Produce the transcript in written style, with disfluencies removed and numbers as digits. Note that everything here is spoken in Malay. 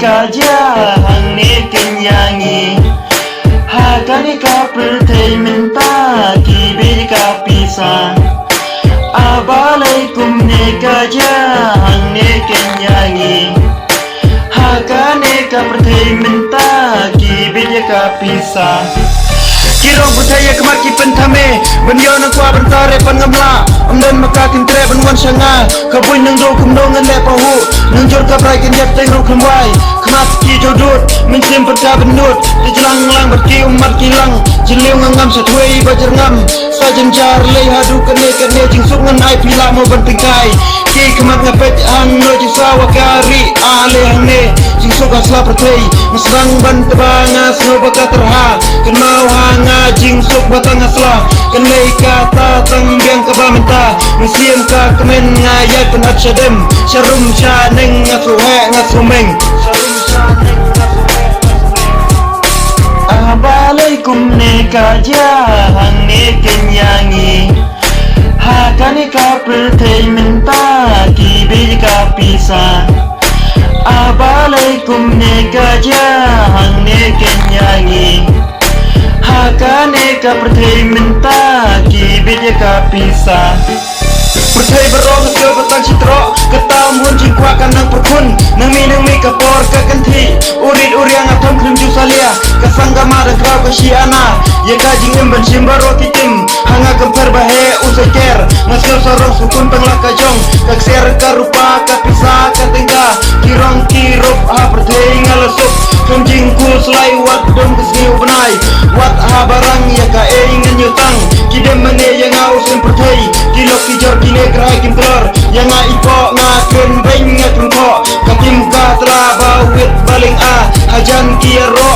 kaja hang ne kenyangi hakani ka pertai minta kibe ka pisa abalaikum ne kaja hang ne kenyangi hakani ka pertai minta kibe ka pisa kirong percaya kemaki pentame benyo nang kwa bentare pangamla amdan maka kintre benwan sanga kabui nang do kumdong le pahu nang jor ka prai kinjat teng ro kemwai kemat ki jodut minsim perka benut dijelang lang berki umat kilang jeliu ngam satwei bajar ngam sajen jar le hadu kene jing suk ngan ai pila mo bentingkai ki kemat ngapet an no ji sawa kari ale hangne jing suk asla pertei mesrang ban tebanga sno baka terha ken mau hanga jing suk batang asla ken lei kata tang biang ka ba minta mesim ka kemen ngayat penat syadem syarum syaneng ngasuhe ngasumeng syarum syaneng ngasuhe abalaikum ne kaja hang ne kenyangi hakani ka pertei minta kibe ka pisa abalaikum ne kaja hang ne kenyangi hakani ka pertei minta kibe ka pisa pertei berong ke batang citro ketamun jingkwa kanang perkun nang mi kapor ka ganti urit uriang atom krim jusalia kasangga marang krau ka siana ye kajing emban simbaro titim hanga kemper bahe usaker ngasel sorong sukun penglak kajong kakser karupa kapisa katengga kirong kirup ha pertei ngalasuk kamjing kul selai wat dom kesniu benai wat ha barang ya ka ingin nyutang kidem mene yang ausin pertei kilok kijor kine kerai kimplor yang ipo ngaken beng ngakun ko katim ka telah bawit baling a hajan kiaro